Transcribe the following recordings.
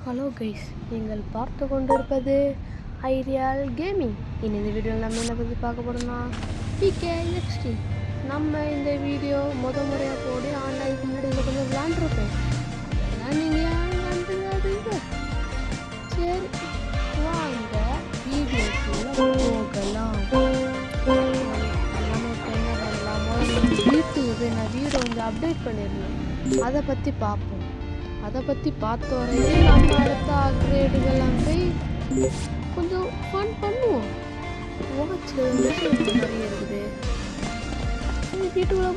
Hello guys, நீங்கள் பார்த்து கொண்டிருப்பது ஐரியால் கேமிங். இந்த வீடியோவில் நம்ம என்ன பற்றி பார்க்க போகிறோம்னா PKXD. நம்ம இந்த வீடியோ முறையாக போட்டு ஆன்லைனுக்கு முன்னாடி இதில் கொஞ்சம் விளாண்டுருப்பேன். அதெல்லாம் நீங்கள் விளாண்டுங்க. சரி வாங்க வீடியோக்குள்ளே போகலாம். நம்ம இப்போ என்ன பண்ணலாம், வீட்டுக்கு போய் நான் வீடை கொஞ்சம் அப்டேட் பண்ணியிருந்தேன், அதை பற்றி பார்ப்போம். அதை பற்றி பார்த்த வரையும் நம்ம அடுத்த அப்கிரேடுகள்லாம் போய் கொஞ்சம் ஃபன் பண்ணுவோம். வாட்சில் நிறைய இருக்குது. வீட்டுக்குள்ளே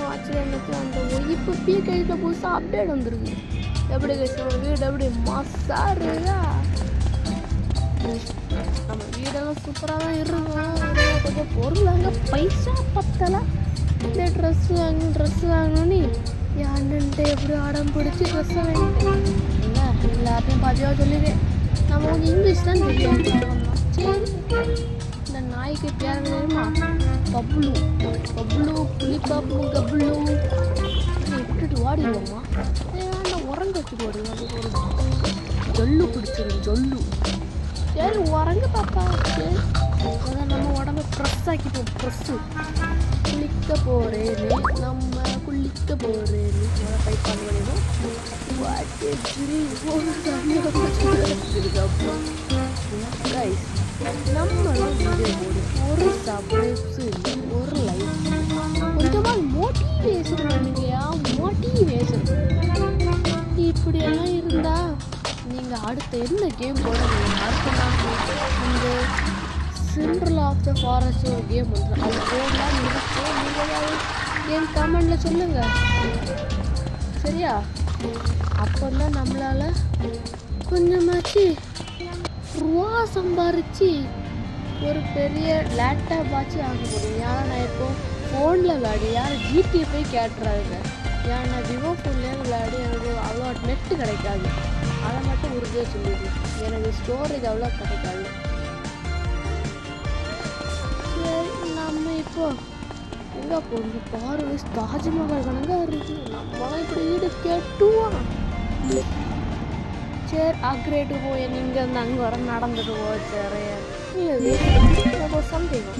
வாட்சில் என்னச்சு அந்த இப்போ PKXD புதுசாக அப்டேட் வந்துருக்கு. எப்படி நம்ம வீடு எப்படி மசாருதா, நம்ம வீடெல்லாம் சூப்பராக தான் இருக்கும். கொஞ்சம் பொருள் அங்கே பைசா பத்தலை. இந்த ட்ரெஸ் வாங்கணும்னு என் அண்ணன்ட்டு எப்படி அடம் பிடிச்சி ட்ரெஸ்ஸை வாங்கிட்டேன். இல்லை எல்லாத்தையும் பதிவாக சொல்லிடுவேன். நம்ம கொஞ்சம் இங்கிலீஷ் தான் தெரியாது. சரி, இந்த நாய்க்கு பேர் தெரியுமா? பப்ளு. புளி பப்ளு கப்ளு விட்டுட்டு ஓடிடுவோம்மா. வேண்டாம், உரங்க வச்சு போடுவோம். அது ஒரு ஜொல்லு பிடிச்சிடும், ஜொல்லு. சரி உரங்க பாப்பா. சரி அதான் நம்ம உடம்பு ப்ரெஸ் ஆக்கிப்போம். ப்ரெஸ்ஸு குளிக்க போகிறேன்னு டைப் பண்ணிடுவோம். நம்மளும் வீடியோ போடு, ஒரு சப்ஸ்கிரைப்ஸு, ஒரு லைக், கொஞ்சமாக மோட்டிவேஷன் பண்ணுங்கயா. மோட்டிவேஷன் இப்படியெல்லாம் இருந்தால் நீங்கள் அடுத்த என்ன கேம் போடுறீங்க? இந்த சிண்ட்ரெல்லா ஆஃப் த ஃபாரஸ்ட் ஒரு கேம் வந்து அது போடலாம். நீங்கள் கேம் கமெண்டில் சொல்லுங்கள், சரியா? அப்போ தான் நம்மளால் கொஞ்சமாச்சு ரூபா சம்பாரித்து ஒரு பெரிய லேப்டாப் ஆச்சு ஆக முடியும். ஏன்னா நான் இப்போ ஃபோனில் விளையாடி யாரும் ஜிடிஏ போய் கேட்டுறாங்க. ஏன்னா நான் விவோ ஃபோன்லேயே விளையாடி எனக்கு அவ்வளோ நெட்டு கிடைக்காது. அதை மட்டும் உறுதியாக சொல்லிடுவேன், எனக்கு ஸ்டோரேஜ் அவ்வளோ கிடைக்காது. சரி நம்ம இப்போ எங்கே போகணும்? பாரு, தாஜ்மஹால் கணங்க இருக்குது. நம்மளாம் இப்படி வீடு கேட்டுவோம். சரி அப்கிரேடு போய் நீங்கள் இருந்து அங்கே வர நடந்துட்டு போ. சரி சந்தேகம்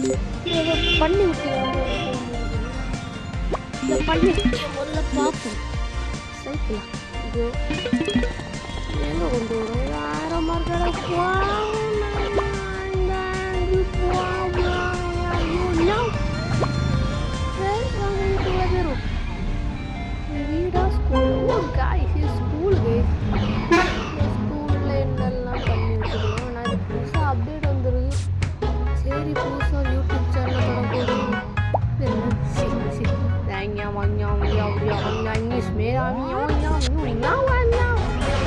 பண்ணி விட்டு பண்ணி முதல்ல பார்ப்போம். சைக்கிளா இது எங்கே கொண்டு வரும்? 1000 மார்க்கெட் வீடா ஸ்கூல் ஸ்கூலில் என்னெல்லாம் பண்ணி வச்சுக்கணும். ஆனால் இது புதுசாக அப்டேட் வந்துருக்கு. சரி புதுசாக யூடியூப் சேனல் தொடங்கக்கூடாது.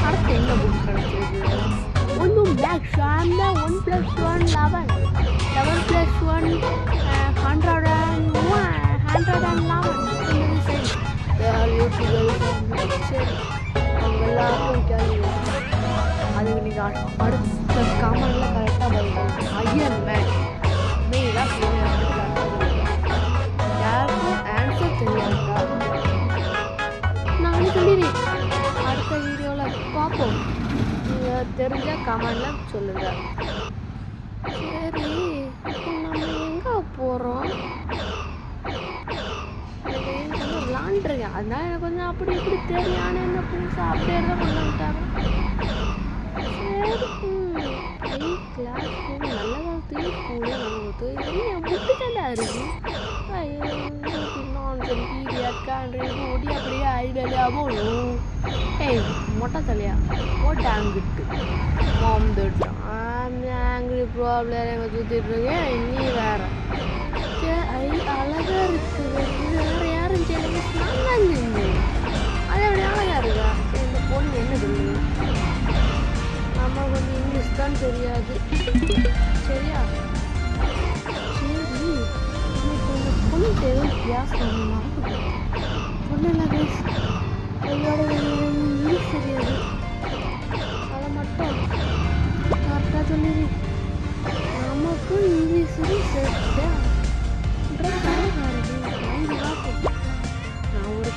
அடுத்து என்ன புக் கிடைச்சிருக்கு? ஒன்றும் பேக் ஷாந்த 1+1 11 11+1 111 சரி அவங்க எல்லாருக்கும் கேள்வி. அதுக்கு நீங்கள் அடுத்த கமெண்ட்ல கரெக்டாக பதில். அயன் மேன் மெயிலாக யாருக்கும் ஆன்சர் தெரியாதுக்கா. நான் சொல்லிடுறேன், அடுத்த வீடியோவில் பார்ப்போம். நீங்கள் தெரிஞ்சால் கமெண்டில் சொல்லுங்கள். சரி இப்போ நம்ம எங்கே போகிறோம்? விளாண்டுருக்கேன், அதனால எனக்கு கொஞ்சம் அப்படி இப்படி தெரியாமல் என்ன புதுசாக அப்படியே தான் கொண்டு வந்துட்டாங்க. சரி கிளாஸ் நல்ல காலத்துலேயே ஸ்கூலில் நமக்கு என் புட்டுக்கண்டா இருக்குது. ஓடி அப்படியே ஐடியா போகணும். ஏய் மொட்டை தலையா போட்டு அங்கிட்டு வந்துட்டு ஆங்கிரி ப்ராப்ளம் எங்கள் சுற்றிட்டு இருக்கேன். நீ வேற அழகா இருக்குது. வேறு யாரும் சொல்லுங்க, நான் தான் செஞ்சேன். அது எப்படி அழகா இருக்கா? இந்த பொண்ணு என்ன சொல்லுங்க? நம்ம கொஞ்சம் இங்கிலீஷ் தான் தெரியாது, சரியா? சரி இப்போ இந்த பொண்ணுக்கு ஏதோ கிளாஸ் பண்ணணுமா? பொண்ணுல கைஸ் கையோட இங்கிலீஷ் தெரியாது. அதை மட்டும் கரெக்டாக சொல்லிடு. நமக்கும் இங்கிலீஷுக்கு சேர்த்து நான் ஒரு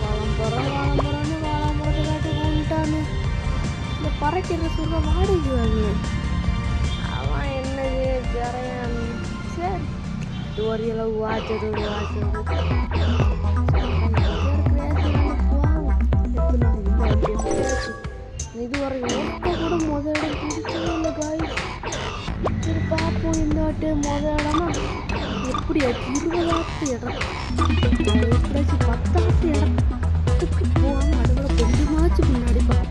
வளம்பரம் வாழம்பரம்னு வாழம்பரத்தை காட்டி மறைக்கிற சொல்ல வாடகை வாங்க. அவன் என்னது ஜரையான் சரி ஒரு அளவு வாச்சது இது வரைக்கும் கூட முதல் இடம் பிடிக்கவே இல்லை காய்ஸ். சரி பார்ப்போம் இந்த வாட்டி முதல் இடமா எப்படியாச்சு 20வது இடம் எப்படியாச்சும் 10வது இடத்துக்கு போகாமல் அதோட கொஞ்சமாச்சும் முன்னாடி பார்ப்போம்.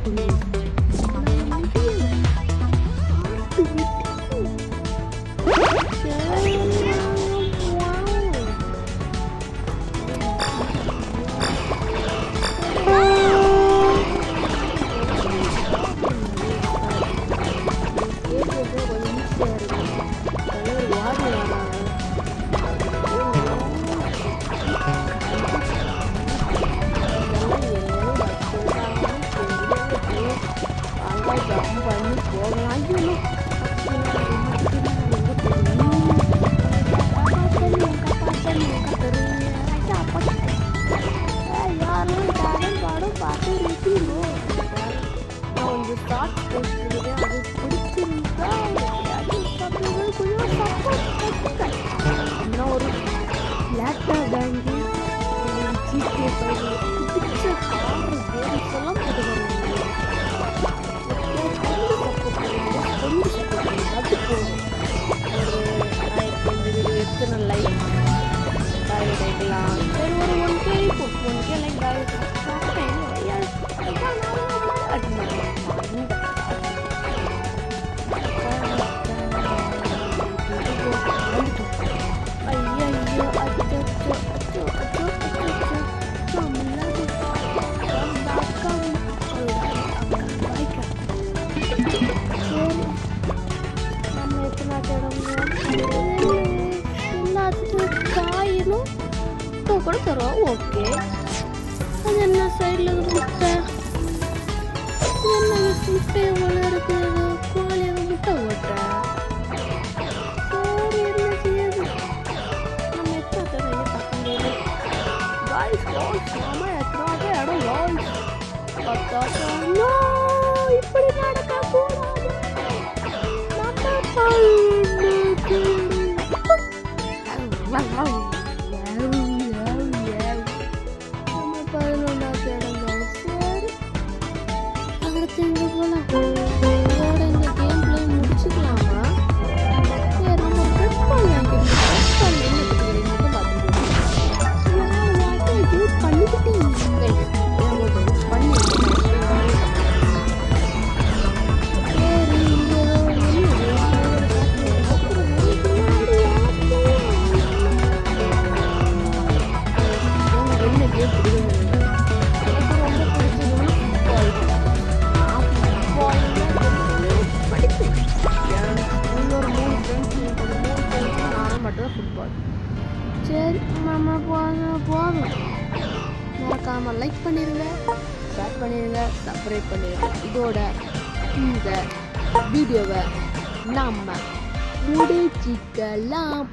ஒரு லேப்டாப் வாங்கி ஜிபே பிடிச்ச கார் எல்லாம் எத்தனை லைக் அடிக்கலாம் சரி ஒரு 1K இருக்கும் 1K லைக் காயினும் கூட தரோம். ஓகே அது என்ன சைடில் முட்டை என்ன முட்டை எவ்வளோ இருக்குது கோழி அந்த முட்டை ஓட்டை சரி என்ன செய்யுது நம்ம எத்தனை தடவை பார்க்க முடியாது காய்ஸ் லால்ஸ் நாம எத்தனை இடம் லால்ஸ் பார்த்தாக்கா இப்படி நடக்கக்கூடாது நம்ம 11வது இடம் சரி அடுத்து எங்கே போகலாம் இதோட இந்த கேம் பிளே முடிச்சுக்கலாமா சரி நம்ம ஃபுட்பால் வாங்கிக்கிறோம் ஃபுட்பால் என்ன கற்றுக்கிறீங்க மட்டும் பார்த்துட்டு யூஸ் பண்ணிக்கிட்டே சரி நம்ம போதும் மறக்காமல் லைக் பண்ணிடுங்க ஷேர் பண்ணிடுங்க சப்ஸ்கிரைப் பண்ணிடுங்க. இதோட இந்த வீடியோவை நம்ம முடிச்சிக்கலாம்.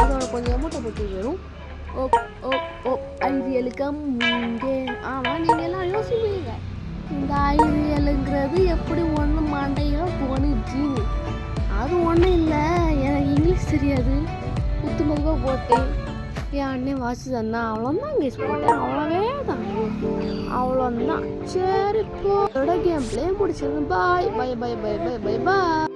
அதோட கொஞ்சம் அமௌண்ட்டை பற்றி வரும். ஐரியலுக்கம் இங்கே ஆமாம் நீங்கள் எல்லாம் யோசிப்பீங்க இந்த ஐரியலுங்கிறது எப்படி ஒன்று மண்டையில் தோணுச்சின்னு. அது ஒன்றும் இல்லை எனக்கு இங்கிலீஷ் தெரியாது குத்துமதிப்பாக போட்டேன் என் அண்ணன் வாசி தந்தான் அவ்வளோதான் கேஸ் போட்டேன் அவ்வளோதான் சரி இப்போ கேம் பிளே முடிச்சிருங்க. பாய் பாய் பாய் பாய் பாய் பாய் பாய்.